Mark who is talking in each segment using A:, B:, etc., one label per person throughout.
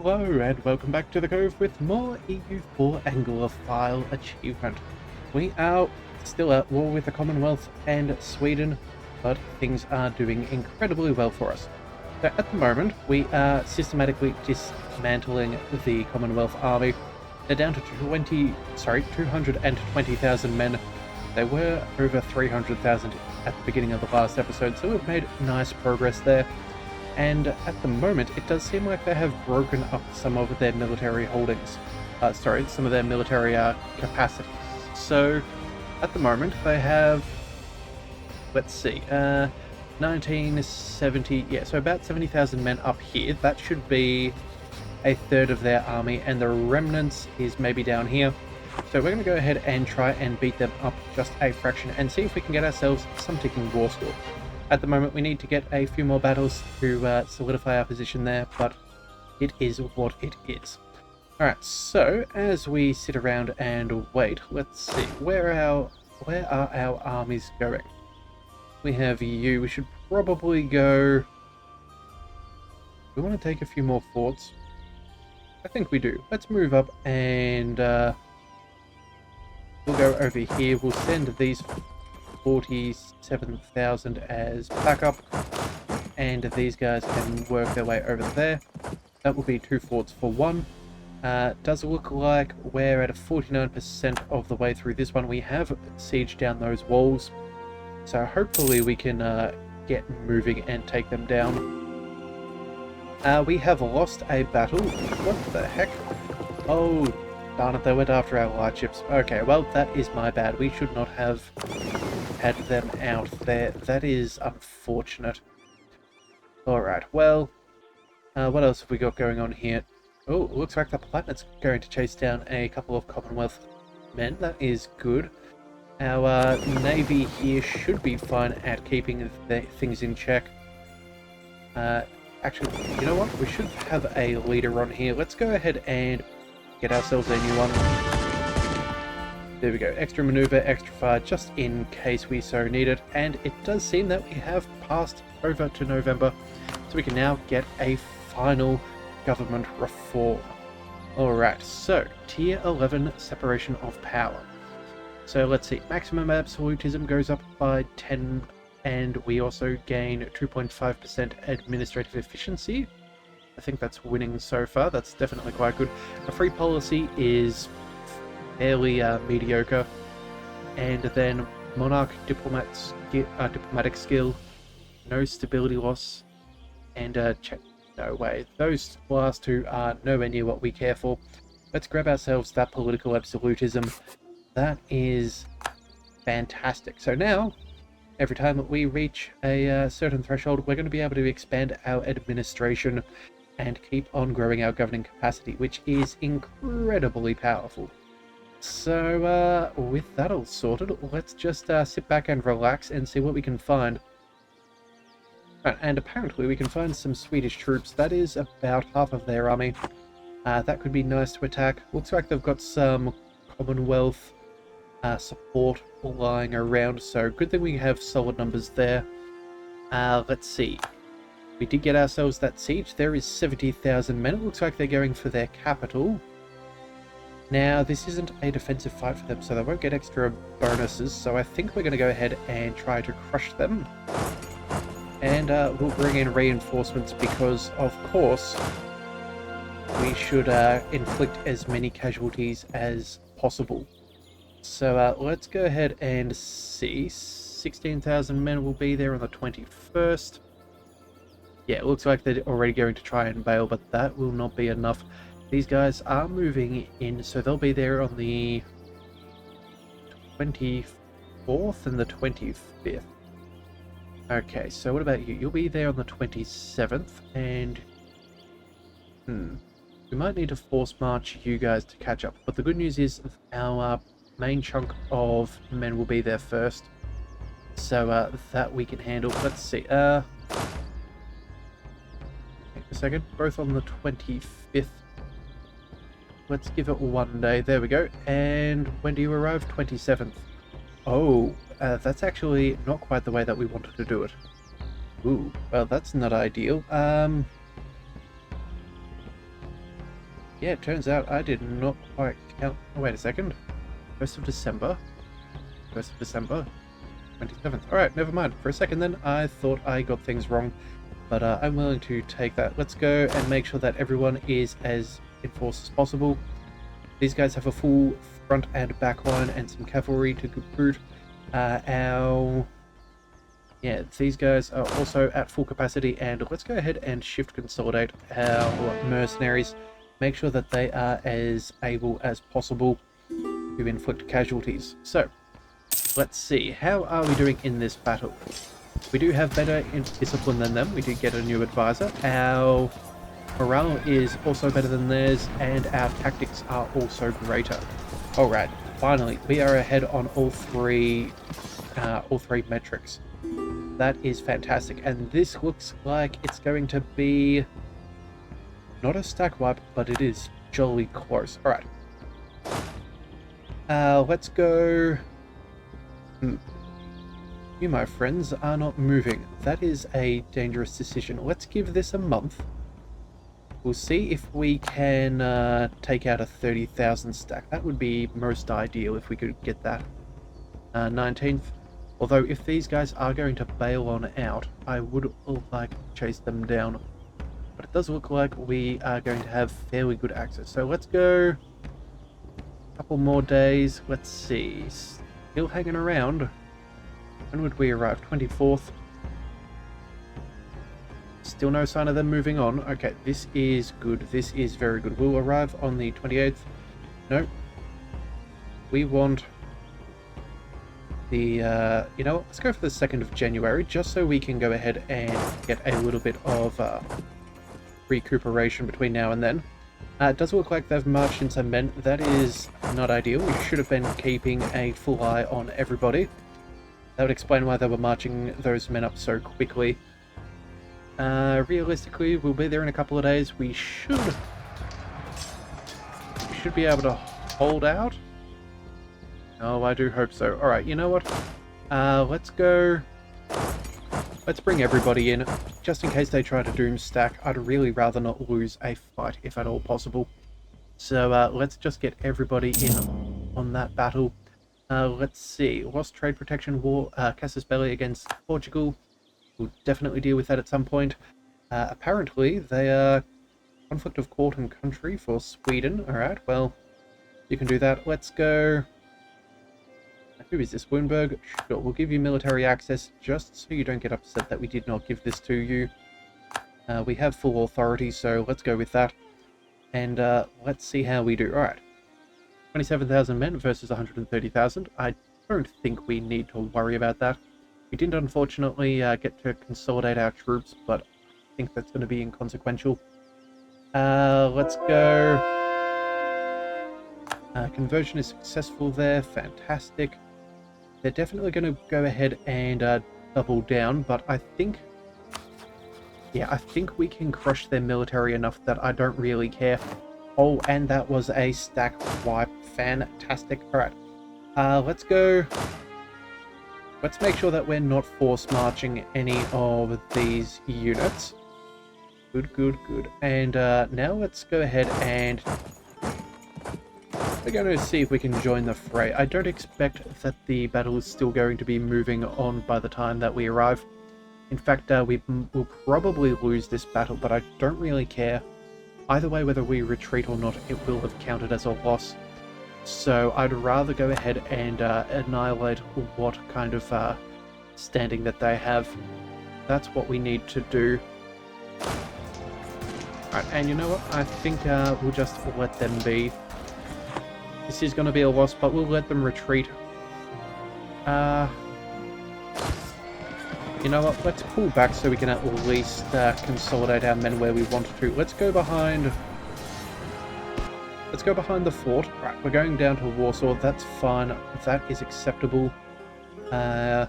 A: Hello and welcome back to the Cove with more EU4 Anglophile achievement. We are still at war with the Commonwealth and Sweden, but things are doing incredibly well for us. So at the moment, we are systematically dismantling the Commonwealth army. They're down to 220,000 men. They were over 300,000 at the beginning of the last episode, so we've made nice progress there. And at the moment, it does seem like they have broken up some of their military holdings. Some of their military capacities. So, at the moment, they have, let's see, 1970, yeah, so about 70,000 men up here. That should be a third of their army, and the remnants is maybe down here. So we're going to go ahead and try and beat them up just a fraction and see if we can get ourselves some ticking war score. At the moment, we need to get a few more battles to solidify our position there, but it is what it is. Alright, so as we sit around and wait, let's see, where are our armies going? We have you. We should probably go... We want to take a few more forts. I think we do. Let's move up and we'll go over here. We'll send these 47,000 as backup, and these guys can work their way over there. That will be 2 forts for 1. Does look like we're at a 49% of the way through this one. We have sieged down those walls, so hopefully we can get moving and take them down. We have lost a battle. What the heck? Oh, darn it, they went after our light ships. Okay, well, that is my bad. We should not have had them out there. That is unfortunate. Alright, well, what else have we got going on here? Oh, looks like the Platinet's going to chase down a couple of Commonwealth men. That is good. Our navy here should be fine at keeping things in check. Actually, you know what? We should have a leader on here. Let's go ahead and get ourselves a new one. There we go. Extra maneuver, extra fire, just in case we so need it. And it does seem that we have passed over to November, so we can now get a final government reform. Alright, so tier 11 separation of power. So let's see, maximum absolutism goes up by 10, and we also gain 2.5% administrative efficiency. I think that's winning so far. That's definitely quite good. A free policy is fairly mediocre, and then monarch diplomatic skill, no stability loss, and check. No way, those last two are nowhere near what we care for. Let's grab ourselves that political absolutism. That is fantastic. So now, every time that we reach a certain threshold, we're going to be able to expand our administration and keep on growing our governing capacity, which is incredibly powerful. So, with that all sorted, let's just sit back and relax and see what we can find. Right, and apparently we can find some Swedish troops. That is about half of their army. That could be nice to attack. Looks like they've got some Commonwealth support lying around, so good thing we have solid numbers there. Let's see. We did get ourselves that siege. There is 70,000 men. It looks like they're going for their capital. Now, this isn't a defensive fight for them, so they won't get extra bonuses, so I think we're going to go ahead and try to crush them. And we'll bring in reinforcements because, of course, we should inflict as many casualties as possible. So let's go ahead and see. 16,000 men will be there on the 21st. Yeah, it looks like they're already going to try and bail, but that will not be enough. These guys are moving in, so they'll be there on the 24th and the 25th. Okay, so what about you? You'll be there on the 27th, and... we might need to force march you guys to catch up. But the good news is our main chunk of men will be there first. So that we can handle. Let's see. Wait a second. Both on the 25th. Let's give it 1 day. There we go. And when do you arrive? 27th. Oh, that's actually not quite the way that we wanted to do it. Ooh, well, that's not ideal. Yeah, it turns out I did not quite count. Oh, wait a second. 1st of December. 1st of December. 27th. Alright, never mind. For a second then, I thought I got things wrong. But I'm willing to take that. Let's go and make sure that everyone is as enforced as possible. These guys have a full front and back line and some cavalry to boot. Yeah, these guys are also at full capacity, and let's go ahead and shift consolidate our mercenaries. Make sure that they are as able as possible to inflict casualties. So, let's see. How are we doing in this battle? We do have better discipline than them. We did get a new advisor. Our morale is also better than theirs, and our tactics are also greater. Alright, finally, we are ahead on all three metrics. That is fantastic, and this looks like it's going to be not a stack wipe, but it is jolly close. Alright. Let's go... You, my friends, are not moving. That is a dangerous decision. Let's give this a month. We'll see if we can take out a 30,000 stack. That would be most ideal if we could get that. 19th. Although, if these guys are going to bail on out, I would like to chase them down. But it does look like we are going to have fairly good access. So let's go a couple more days. Let's see. Still hanging around. When would we arrive? 24th. Still no sign of them moving on. Okay, this is good. This is very good. We'll arrive on the 28th. No. We want... the, you know, let's go for the 2nd of January, just so we can go ahead and get a little bit of recuperation between now and then. It does look like they've marched in some men. That is not ideal. We should have been keeping a full eye on everybody. That would explain why they were marching those men up so quickly. Realistically, we'll be there in a couple of days. We should be able to hold out. Oh, I do hope so. Alright, you know what? Let's go... Let's bring everybody in, just in case they try to doom stack. I'd really rather not lose a fight, if at all possible. So, let's just get everybody in on that battle. Let's see. Lost trade protection war, Casus Belli against Portugal. We'll definitely deal with that at some point. Apparently, they are conflict of court and country for Sweden. Alright, well, you can do that. Let's go... Who is this? Woonberg? Sure, we'll give you military access just so you don't get upset that we did not give this to you. We have full authority, so let's go with that. And let's see how we do. Alright. 27,000 men versus 130,000. I don't think we need to worry about that. We didn't unfortunately get to consolidate our troops, but I think that's going to be inconsequential. Let's go. Conversion is successful there. Fantastic. They're definitely going to go ahead and double down, but I think... Yeah, I think we can crush their military enough that I don't really care. Oh, and that was a stack wipe. Fantastic. Alright. Let's go... Let's make sure that we're not force marching any of these units. Good, good, good. And now let's go ahead and... We're going to see if we can join the fray. I don't expect that the battle is still going to be moving on by the time that we arrive. In fact, we will probably lose this battle, but I don't really care. Either way, whether we retreat or not, it will have counted as a loss. So I'd rather go ahead and annihilate what kind of standing that they have. That's what we need to do. Alright, and you know what? I think we'll just let them be. This is going to be a loss, but we'll let them retreat. You know what? Let's pull back so we can at least consolidate our men where we want to. Let's go behind... Let's go behind the fort. Right, we're going down to Warsaw. That's fine. That is acceptable. Yeah,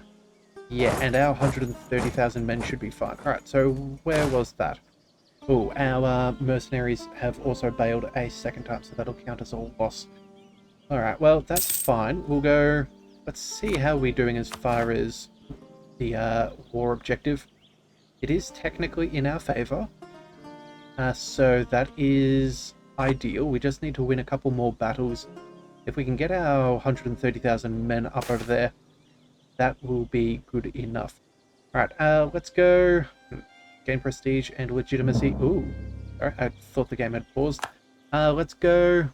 A: and our 130,000 men should be fine. Alright, so where was that? Oh, our mercenaries have also bailed a second time, so that'll count as a loss. Alright, well, that's fine. We'll go... Let's see how we're doing as far as the war objective. It is technically in our favour. So that is ideal. We just need to win a couple more battles. If we can get our 130,000 men up over there, that will be good enough. Alright, let's go. Gain prestige and legitimacy. Ooh. Alright, I thought the game had paused. Let's go.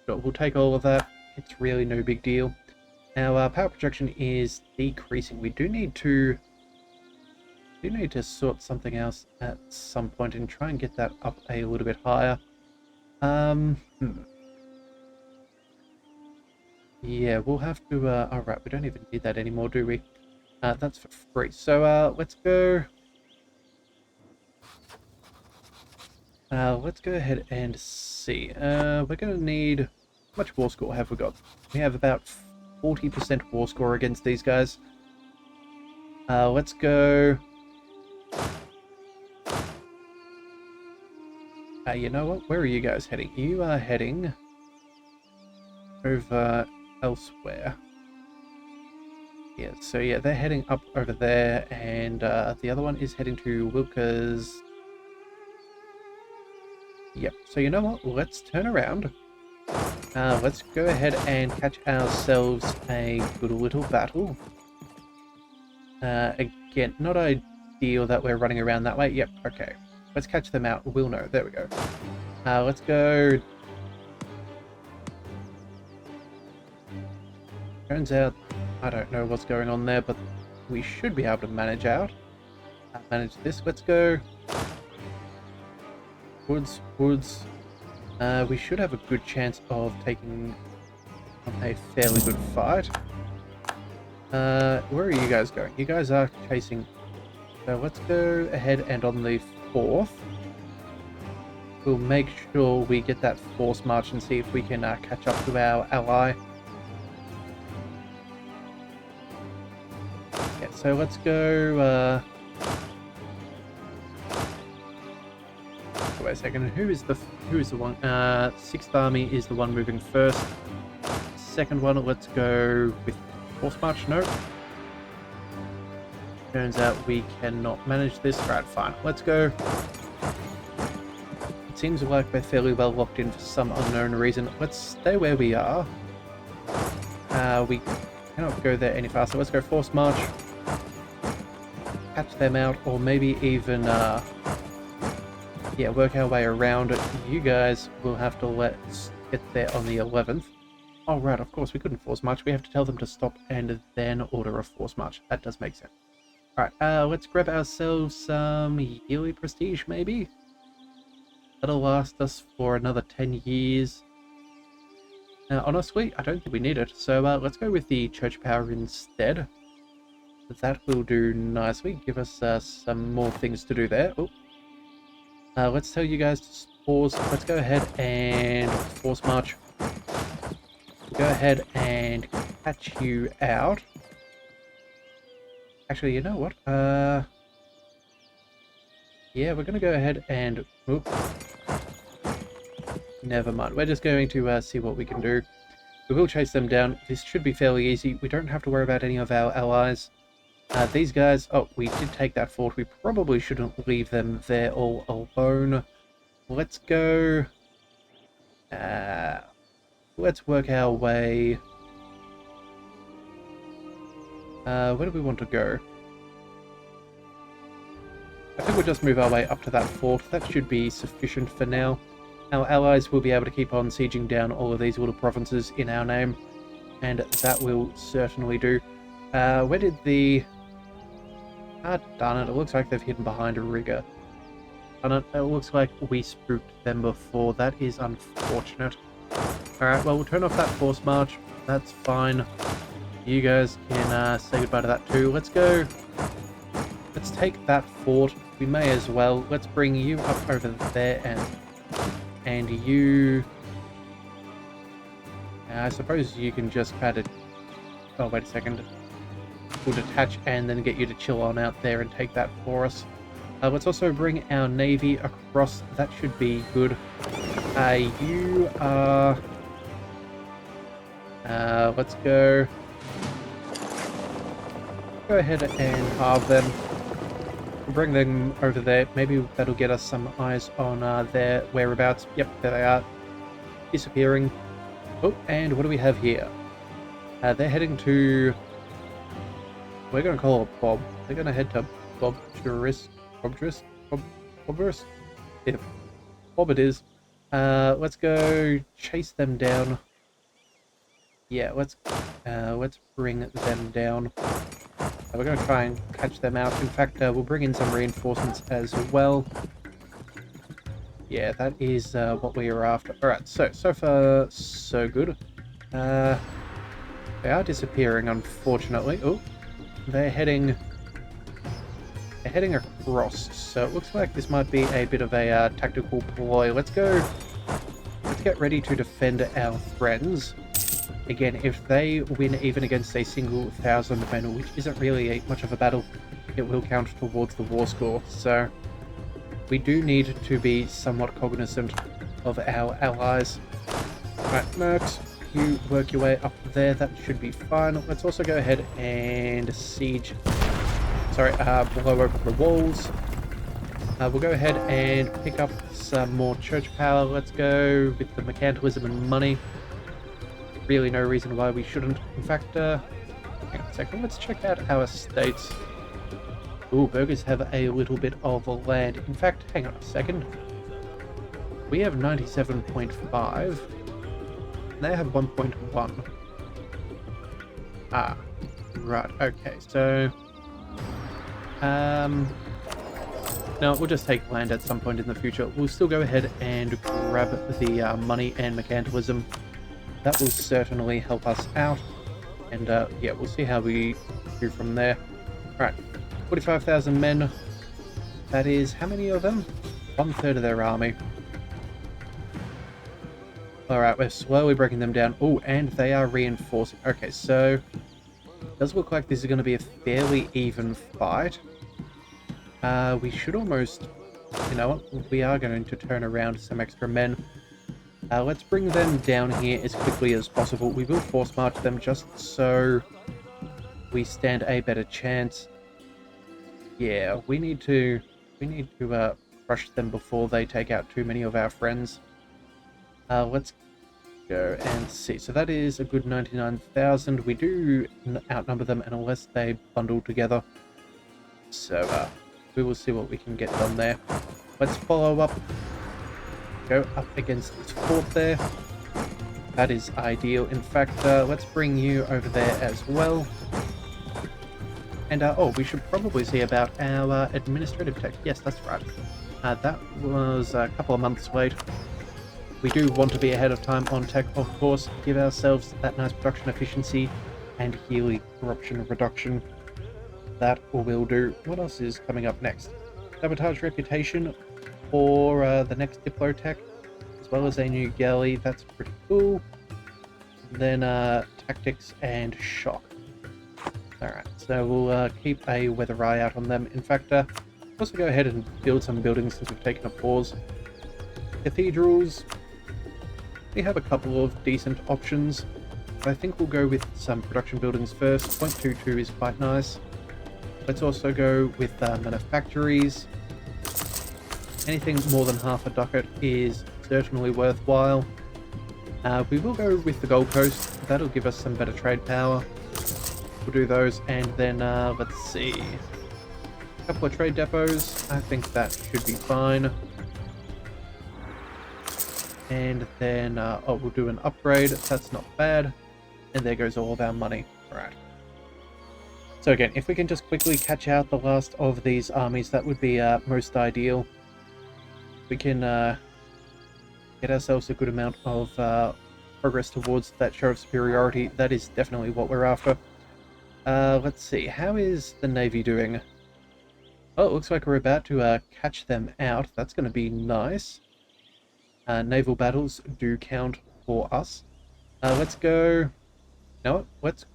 A: Sure, we'll take all of that. It's really no big deal. Our power projection is decreasing. We do need to sort something else at some point and try and get that up a little bit higher. Yeah, we'll have to, alright, we don't even need that anymore, do we? That's for free. So, let's go ahead and see. We're gonna need, how much war score have we got? We have about 40% war score against these guys. Let's go. You know what? Where are you guys heading? You are heading over elsewhere. Yeah, so yeah, they're heading up over there, and the other one is heading to Wilka's. Yep, so you know what? Let's turn around. Let's go ahead and catch ourselves a good little battle. Again, not ideal that we're running around that way. Yep, okay. Let's catch them out. We'll know. There we go. Let's go. Turns out, I don't know what's going on there, but we should be able to manage this. Let's go. Woods. We should have a good chance of taking a fairly good fight. Where are you guys going? You guys are chasing. So let's go ahead and on the 4th, we'll make sure we get that force march and see if we can catch up to our ally. Yeah, so let's go. Wait a second. Who is the one? 6th Army is the one moving first. Second one, let's go with force march. No. Turns out we cannot manage this. Right, fine. Let's go. It seems like we're fairly well locked in for some unknown reason. Let's stay where we are. We cannot go there any faster. Let's go force march. Catch them out, or maybe even, yeah, work our way around it. You guys will have to let's get there on the 11th. Oh, right, of course, we couldn't force march. We have to tell them to stop and then order a force march. That does make sense. Alright, let's grab ourselves some yearly prestige, maybe? That'll last us for another 10 years. Honestly, I don't think we need it, so let's go with the church power instead. That will do nicely. Give us some more things to do there. Oh. Let's tell you guys to pause. Let's go ahead and force march. Go ahead and catch you out. Actually, you know what? Yeah, we're going to go ahead and... Oop. Never mind. We're just going to see what we can do. We will chase them down. This should be fairly easy. We don't have to worry about any of our allies. These guys... Oh, we did take that fort. We probably shouldn't leave them there all alone. Let's go... let's work our way... where do we want to go? I think we'll just move our way up to that fort. That should be sufficient for now. Our allies will be able to keep on sieging down all of these little provinces in our name, and that will certainly do. Where did the... Ah, darn it, it looks like they've hidden behind a rigger. Darn it, it looks like we spooked them before. That is unfortunate. Alright, well, we'll turn off that force march. That's fine. You guys can say goodbye to that too. Let's go. Let's take that fort. We may as well. Let's bring you up over there and you... I suppose you can just kind of... Oh, wait a second. We'll detach and then get you to chill on out there and take that for us. Let's also bring our navy across. That should be good. You are... let's go. Go ahead and halve them. We'll bring them over there. Maybe that'll get us some eyes on their whereabouts. Yep, there they are. Disappearing. Oh, and what do we have here? They're heading to... We're going to call it Bob. They're going to head to Bobturus. Bobturus? Yeah, Bob it is. Let's go chase them down. Yeah, let's bring them down. We're going to try and catch them out. In fact, we'll bring in some reinforcements as well. Yeah, that is what we are after. Alright, so far, so good. They are disappearing, unfortunately. Oh, they're heading across. So it looks like this might be a bit of a tactical ploy. Let's get ready to defend our friends. Again, if they win even against a single 1,000 men, which isn't really much of a battle, it will count towards the war score. So we do need to be somewhat cognizant of our allies. Right, Mercs, you work your way up there. That should be fine. Let's also go ahead and blow over the walls. We'll go ahead and pick up some more church power. Let's go with the mercantilism and money. Really no reason why we shouldn't. In fact, hang on a second, let's check out our estates. Ooh, burghers have a little bit of land. In fact, hang on a second. We have 97.5. They have 1.1. Ah, right, okay, so... no, we'll just take land at some point in the future. We'll still go ahead and grab the money and mercantilism. That will certainly help us out. And yeah, we'll see how we do from there. Alright, 45,000 men. That is, how many of them? 1/3 of their army. Alright, we're slowly breaking them down. Oh, and they are reinforcing. Okay, so it does look like this is going to be a fairly even fight. We should almost, you know what, we are going to turn around some extra men. Let's bring them down here as quickly as possible. We will force march them just so we stand a better chance. Yeah, we need to crush them before they take out too many of our friends. Let's go and see. So that is a good 99,000. We do outnumber them unless they bundle together. So we will see what we can get done there. Let's follow up. Go up against this fort there. That is ideal. In fact, let's bring you over there as well. And, oh, we should probably see about our administrative tech. Yes, that's right. That was a couple of months late. We do want to be ahead of time on tech, of course. Give ourselves that nice production efficiency and yearly corruption reduction. That will do. What else is coming up next? Sabotage reputation for the next Diplotech, as well as a new galley. That's pretty cool. Then tactics and shock. Alright, so we'll keep a weather eye out on them. In fact, also go ahead and build some buildings since we've taken a pause. Cathedrals. We have a couple of decent options. But I think we'll go with some production buildings first. 0.22 is quite nice. Let's also go with manufactories. Anything more than half a ducat is certainly worthwhile. We will go with the Gold Coast. That'll give us some better trade power. We'll do those, and then let's see. A couple of trade depots. I think that should be fine. And then, oh, we'll do an upgrade. That's not bad. And there goes all of our money. Alright. So again, if we can just quickly catch out the last of these armies, that would be most ideal. We can get ourselves a good amount of progress towards that show of superiority. That is definitely what we're after. Let's see, how is the Navy doing? Oh, it looks like we're about to catch them out. That's going to be nice. Naval battles do count for us. Let's go... No, let's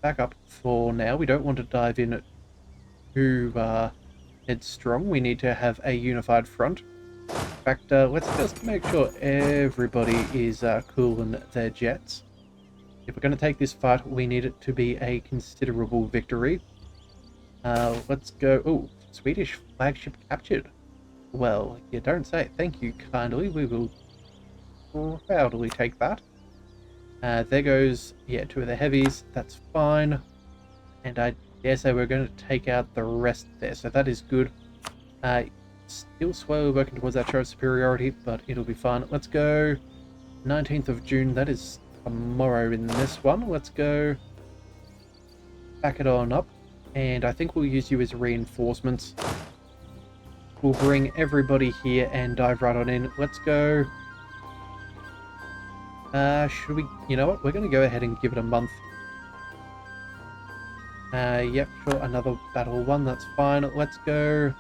A: back up for now. We don't want to dive in too headstrong. We need to have a unified front. In fact, let's just make sure everybody is cool in their jets. If we're going to take this fight, we need it to be a considerable victory. Let's go... Oh, Swedish flagship captured. Well, you don't say. Thank you kindly. We will proudly take that. There goes, yeah, 2 of the heavies. That's fine. And I dare say we're going to take out the rest there. So that is good. Still slowly working towards that show of superiority, but it'll be fun. Let's go 19th of June. That is tomorrow in this one. Let's go back it on up. And I think we'll use you as reinforcements. We'll bring everybody here and dive right on in. Let's go. Should we... You know what? We're going to go ahead and give it a month. Yep, sure. Another battle 1. That's fine. Let's go.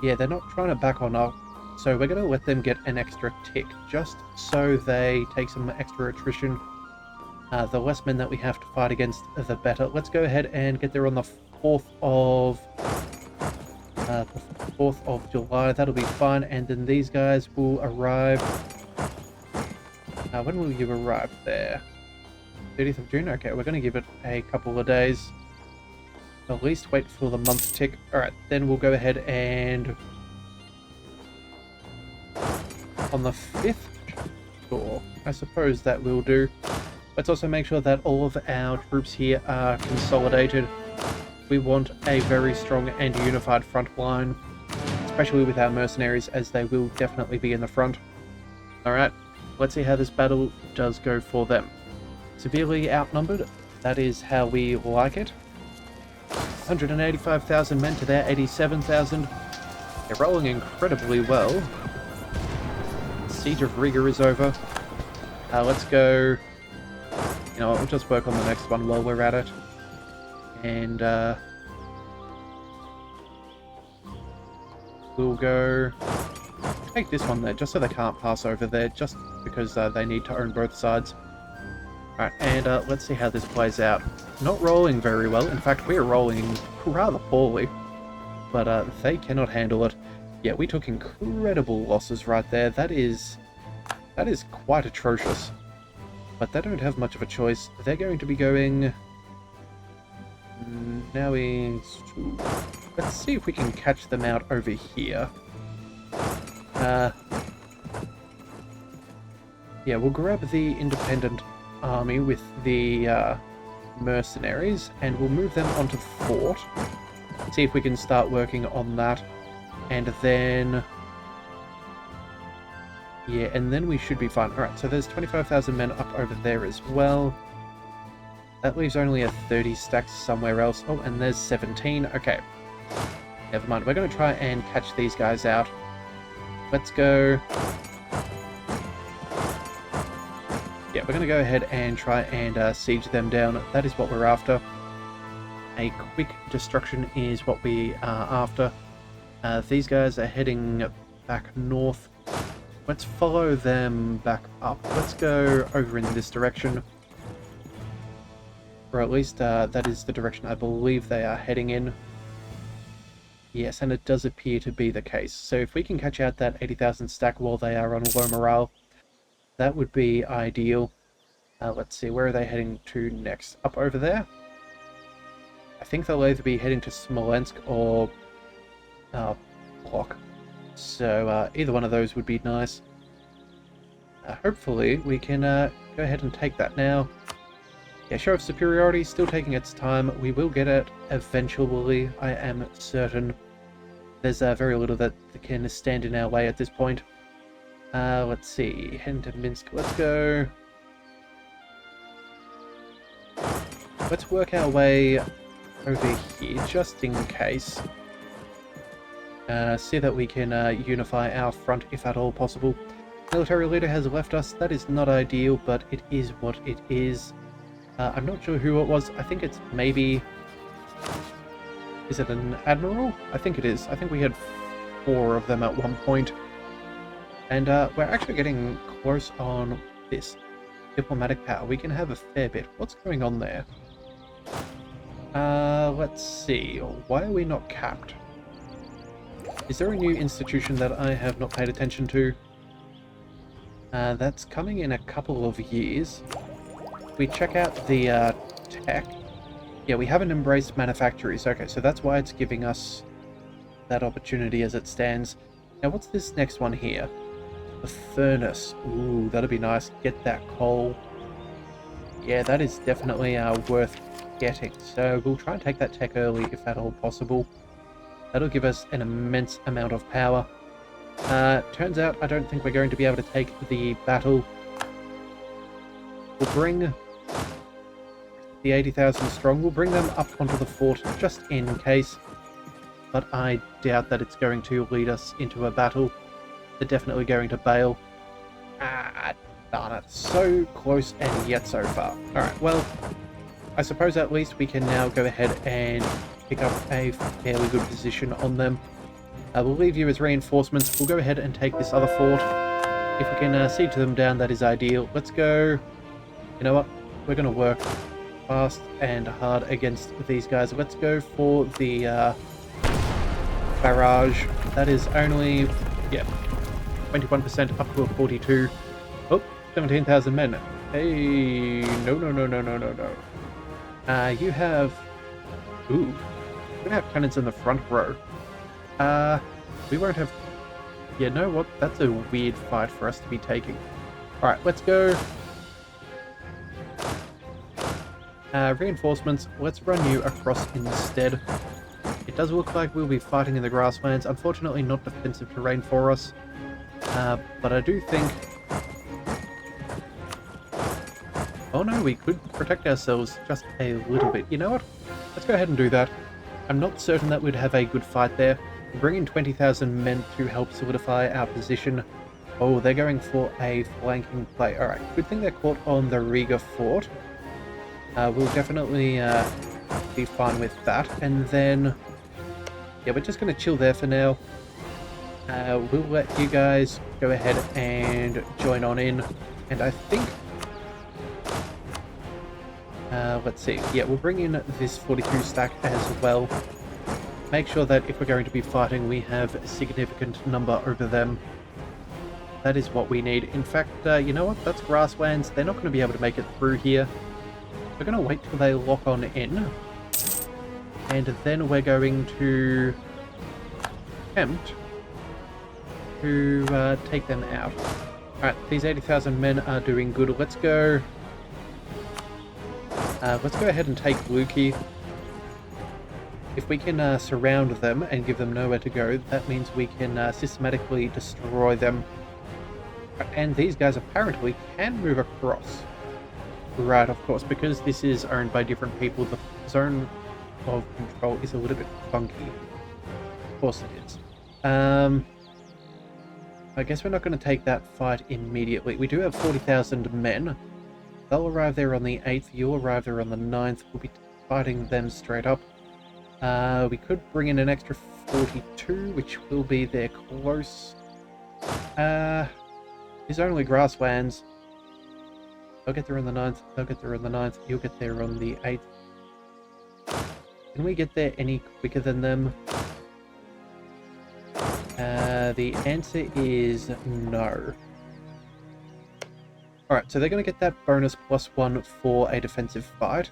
A: Yeah, they're not trying to back on up. So we're going to let them get an extra tick. Just so they take some extra attrition. The less men that we have to fight against, the better. Let's go ahead and get there on the 4th of July. That'll be fine. And then these guys will arrive. When will you arrive there? 30th of June? Okay, we're going to give it a couple of days. At least wait for the month tick. Alright, then we'll go ahead and... On the 5th? Sure, I suppose that will do. Let's also make sure that all of our troops here are consolidated. We want a very strong and unified front line, especially with our mercenaries, as they will definitely be in the front. Alright, let's see how this battle does go for them. Severely outnumbered, that is how we like it. 185,000 men to their 87,000. They're rolling incredibly well. Siege of Riga is over. Let's go... You know, we'll just work on the next one while we're at it. And, we'll go... Take this one there, just so they can't pass over there, just because they need to own both sides. Alright, and let's see how this plays out. Not rolling very well. In fact, we're rolling rather poorly. But they cannot handle it. Yeah, we took incredible losses right there. That is quite atrocious. But they don't have much of a choice. They're going to be going... Now let's see if we can catch them out over here. Yeah, we'll grab the independent army with the mercenaries, and we'll move them onto fort. See if we can start working on that. And then... Yeah, and then we should be fine. Alright, so there's 25,000 men up over there as well. That leaves only a 30 stacks somewhere else. Oh, and there's 17. Okay. Never mind. We're going to try and catch these guys out. Let's go... Yeah, we're going to go ahead and try and siege them down. That is what we're after. A quick destruction is what we are after. These guys are heading back north. Let's follow them back up. Let's go over in this direction. Or at least that is the direction I believe they are heading in. Yes, and it does appear to be the case. So if we can catch out that 80,000 stack while they are on low morale, that would be ideal. Let's see, where are they heading to next? Up over there? I think they'll either be heading to Smolensk or Block. So either one of those would be nice. Hopefully we can go ahead and take that now. Yeah, show of superiority, still taking its time. We will get it eventually, I am certain. There's very little that can stand in our way at this point. Let's see, heading to Minsk. Let's go. Let's work our way over here, just in case. See that we can unify our front, if at all possible. Military leader has left us. That is not ideal, but it is what it is. I'm not sure who it was. I think it's maybe... Is it an admiral? I think it is. I think we had 4 of them at one point. And we're actually getting close on this diplomatic power. We can have a fair bit. What's going on there? Let's see. Why are we not capped? Is there a new institution that I have not paid attention to? That's coming in a couple of years. We check out the tech. Yeah, we haven't embraced manufactories. Okay, so that's why it's giving us that opportunity as it stands. Now, what's this next one here? The furnace. Ooh, that'd be nice. Get that coal. Yeah, that is definitely worth getting. So we'll try and take that tech early if at all possible. That'll give us an immense amount of power. Turns out I don't think we're going to be able to take the battle. We'll bring the 80,000 strong. We'll bring them up onto the fort just in case. But I doubt that it's going to lead us into a battle. They're definitely going to bail. Ah, darn it. So close and yet so far. Alright, well, I suppose at least we can now go ahead and pick up a fairly good position on them. We'll leave you as reinforcements. We'll go ahead and take this other fort. If we can siege them down, that is ideal. Let's go. You know what? We're going to work fast and hard against these guys. Let's go for the barrage. That is only, yeah, 21% up to a 42. Oh, 17,000 men. Hey, no. You have, ooh, we're gonna have cannons in the front row. We won't have, yeah, know what? That's a weird fight for us to be taking. Alright, let's go. Reinforcements, let's run you across instead. It does look like we'll be fighting in the grasslands. Unfortunately, not defensive terrain for us. But I do think... Oh no, we could protect ourselves just a little bit. You know what? Let's go ahead and do that. I'm not certain that we'd have a good fight there. Bring in 20,000 men to help solidify our position. Oh, they're going for a flanking play. Alright, good thing they're caught on the Riga fort. We'll definitely be fine with that. And then... yeah, we're just going to chill there for now. We'll let you guys go ahead and join on in. And I think... let's see. Yeah, we'll bring in this 42 stack as well. Make sure that if we're going to be fighting, we have a significant number over them. That is what we need. In fact, you know what? That's grasslands. They're not going to be able to make it through here. We're going to wait till they lock on in. And then we're going to attempt to take them out. Alright, these 80,000 men are doing good. Let's go ahead and take Lukey. If we can surround them and give them nowhere to go, that means we can systematically destroy them. And these guys apparently can move across. Right, of course, because this is owned by different people, the zone of control is a little bit funky. Of course it is. I guess we're not going to take that fight immediately. We do have 40,000 men. They'll arrive there on the 8th, you'll arrive there on the 9th. We'll be fighting them straight up. We could bring in an extra 42, which will be there close. These are only grasslands. They'll get there on the 9th, they'll get there on the 9th, you'll get there on the 8th. Can we get there any quicker than them? The answer is no. Alright, so they're going to get that bonus +1 for a defensive fight.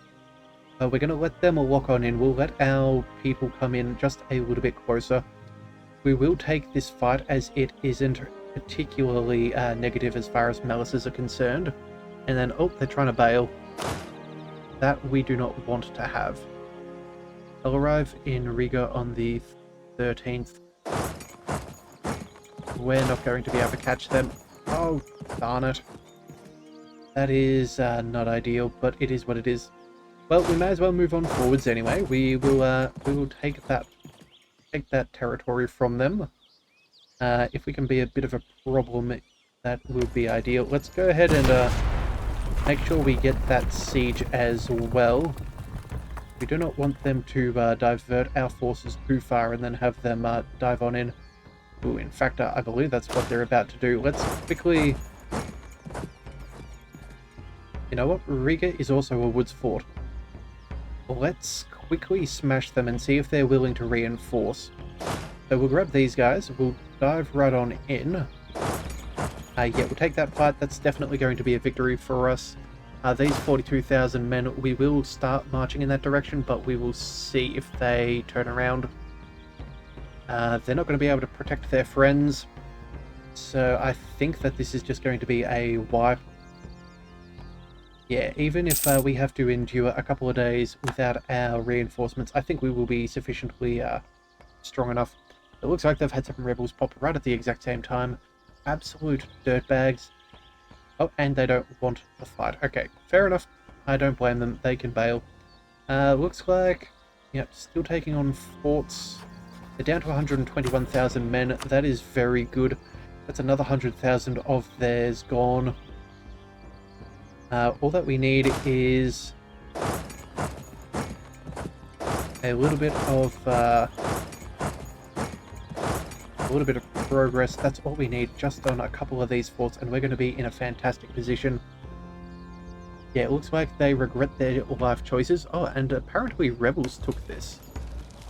A: We're going to let them lock on in. We'll let our people come in just a little bit closer. We will take this fight as it isn't particularly negative as far as malices are concerned. And then, oh, they're trying to bail. That we do not want to have. They'll arrive in Riga on the 13th. We're not going to be able to catch them. Oh, darn it. That is not ideal, but it is what it is. Well, we may as well move on forwards anyway. We will take that territory from them. If we can be a bit of a problem, that would be ideal. Let's go ahead and make sure we get that siege as well. We do not want them to divert our forces too far and then have them dive on in. Ooh, in fact, I believe that's what they're about to do. Let's quickly... You know what? Riga is also a woods fort. Let's quickly smash them and see if they're willing to reinforce. So we'll grab these guys. We'll dive right on in. Yeah, we'll take that fight. That's definitely going to be a victory for us. These 42,000 men, we will start marching in that direction, but we will see if they turn around. They're not going to be able to protect their friends, so I think that this is just going to be a wipe. Yeah, even if we have to endure a couple of days without our reinforcements, I think we will be sufficiently strong enough. It looks like they've had some rebels pop right at the exact same time. Absolute dirtbags. Oh, and they don't want the fight. Okay, fair enough. I don't blame them. They can bail. Looks like, yep, still taking on forts. They're down to 121,000 men. That is very good. That's another 100,000 of theirs gone. All that we need is a little bit of progress. That's all we need, just on a couple of these forts, and we're going to be in a fantastic position. Yeah, it looks like they regret their life choices. Oh, and apparently rebels took this.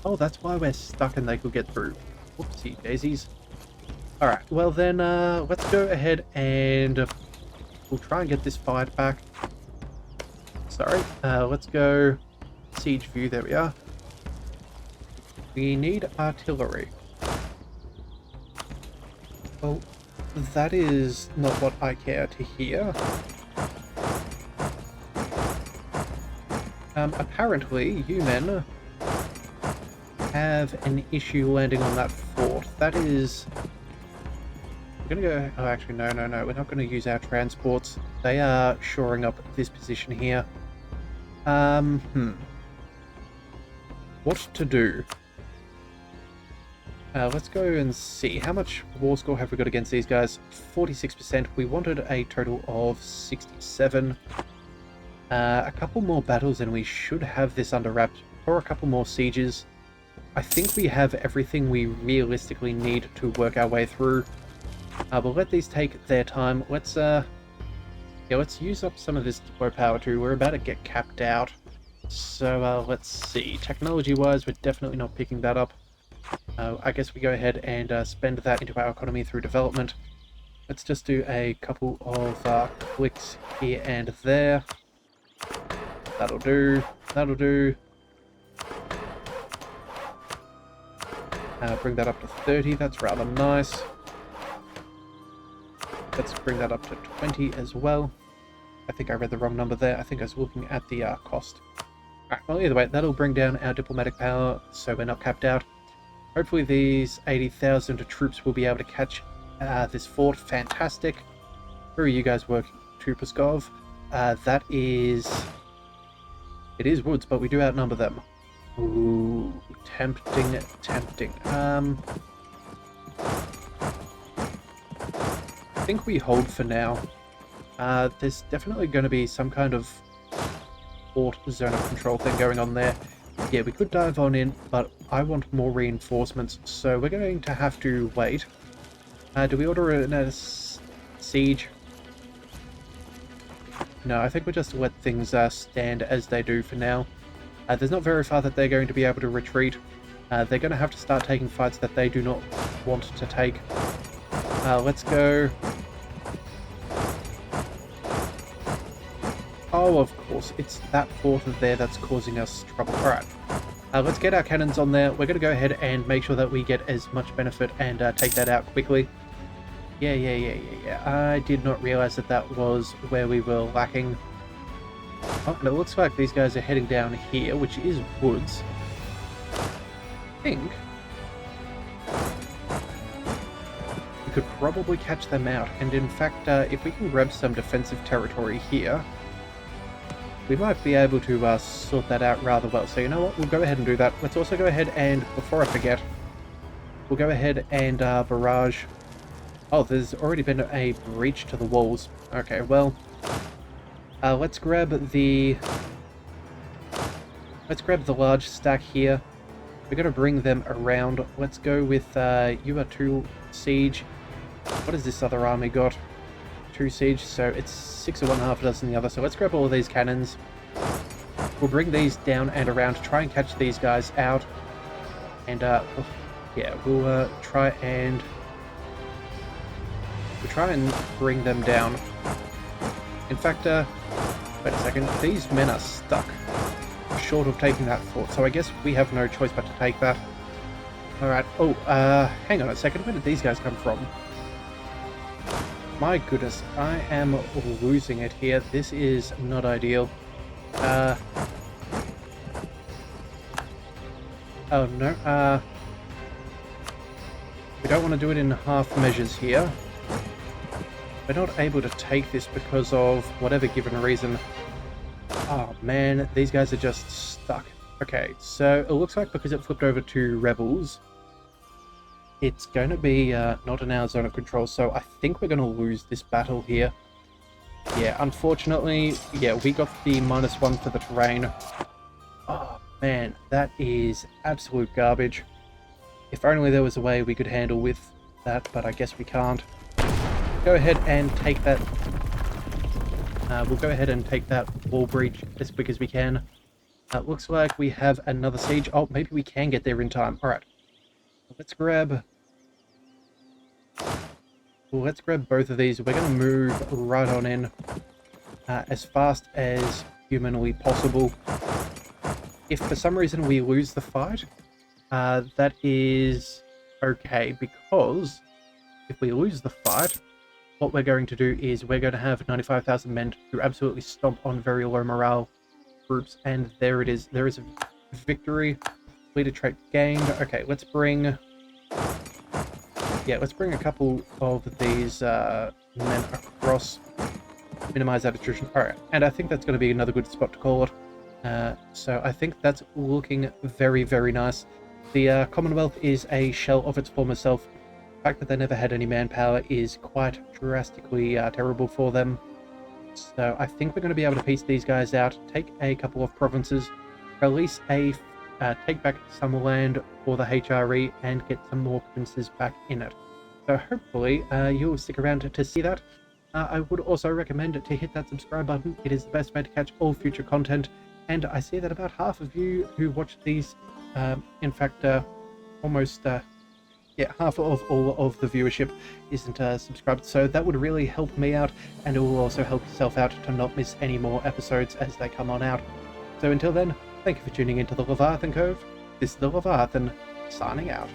A: Oh, that's why we're stuck and they could get through. Whoopsie daisies. Alright, well then, let's go ahead and we'll try and get this fight back. Sorry, let's go siege view, there we are. We need artillery. Well, that is not what I care to hear. Apparently, you men have an issue landing on that fort. That is... We're gonna go... Oh, actually, no. We're not gonna use our transports. They are shoring up this position here. What to do? Let's go and see. How much war score have we got against these guys? 46%. We wanted a total of 67. A couple more battles and we should have this under wraps, or a couple more sieges. I think we have everything we realistically need to work our way through. We'll let these take their time. Let's use up some of this deploy power too. We're about to get capped out. So let's see. Technology-wise, we're definitely not picking that up. I guess we go ahead and spend that into our economy through development. Let's just do a couple of clicks here and there. That'll do. That'll do. Bring that up to 30. That's rather nice. Let's bring that up to 20 as well. I think I read the wrong number there. I think I was looking at the cost. Alright, well, either way, that'll bring down our diplomatic power, so we're not capped out. Hopefully these 80,000 troops will be able to catch this fort. Fantastic. Where are you guys working to, Pskov? That is... It is woods, but we do outnumber them. Ooh, tempting. I think we hold for now. There's definitely going to be some kind of fort zone of control thing going on there. Yeah, we could dive on in, but I want more reinforcements, so we're going to have to wait. Do we order a siege? No, I think we'll just let things stand as they do for now. There's not very far that they're going to be able to retreat. They're going to have to start taking fights that they do not want to take. Let's go. Oh, of course, it's that fort there that's causing us trouble. Alright, let's get our cannons on there. We're going to go ahead and make sure that we get as much benefit and take that out quickly. Yeah. I did not realize that that was where we were lacking. Oh, and it looks like these guys are heading down here, which is woods. I think we could probably catch them out. And in fact, if we can grab some defensive territory here, we might be able to sort that out rather well. So you know what? We'll go ahead and do that. Let's also go ahead and, before I forget, we'll go ahead and barrage. Oh, there's already been a breach to the walls. Okay, well, let's grab the large stack here. We're going to bring them around. Let's go with you are 2 siege. What has this other army got? 2 siege, so it's 6 of one, half a dozen the other. So let's grab all of these cannons. We'll bring these down and around to try and catch these guys out. And yeah, we'll try and bring them down. In fact, Wait a second, these men are stuck short of taking that fort, so I guess we have no choice but to take that. Alright, oh, hang on a second, where did these guys come from? My goodness, I am losing it here. This is not ideal. Oh no, we don't want to do it in half measures here. We're not able to take this because of whatever given reason. Oh man, these guys are just stuck. Okay, so it looks like because it flipped over to rebels, it's going to be not in our zone of control, so I think we're going to lose this battle here. Yeah, unfortunately, yeah, we got the -1 for the terrain. Oh man, that is absolute garbage. If only there was a way we could handle with that, but I guess we can't. Go ahead and take that. We'll go ahead and take that wall breach as quick as we can. Looks like we have another siege. Oh, maybe we can get there in time. Alright. Let's grab both of these. We're going to move right on in as fast as humanly possible. If for some reason we lose the fight, that is okay, because if we lose the fight, what we're going to do is we're going to have 95,000 men to absolutely stomp on very low morale groups, and there it is. There is a victory. Leader trait gained. Okay, let's bring a couple of these men across. Minimize that attrition. Alright, and I think that's going to be another good spot to call it. So I think that's looking very, very nice. The Commonwealth is a shell of its former self. The fact that they never had any manpower is quite drastically terrible for them. So I think we're going to be able to piece these guys out, take a couple of provinces, release a take back some land for the HRE, and get some more princes back in it. So hopefully you'll stick around to see that. I would also recommend to hit that subscribe button. It is the best way to catch all future content, and I see that about half of you who watch these, in fact, almost half of all of the viewership isn't subscribed, so that would really help me out, and it will also help yourself out to not miss any more episodes as they come on out. So until then, thank you for tuning into the Leviathan Cove. This is the Leviathan, signing out.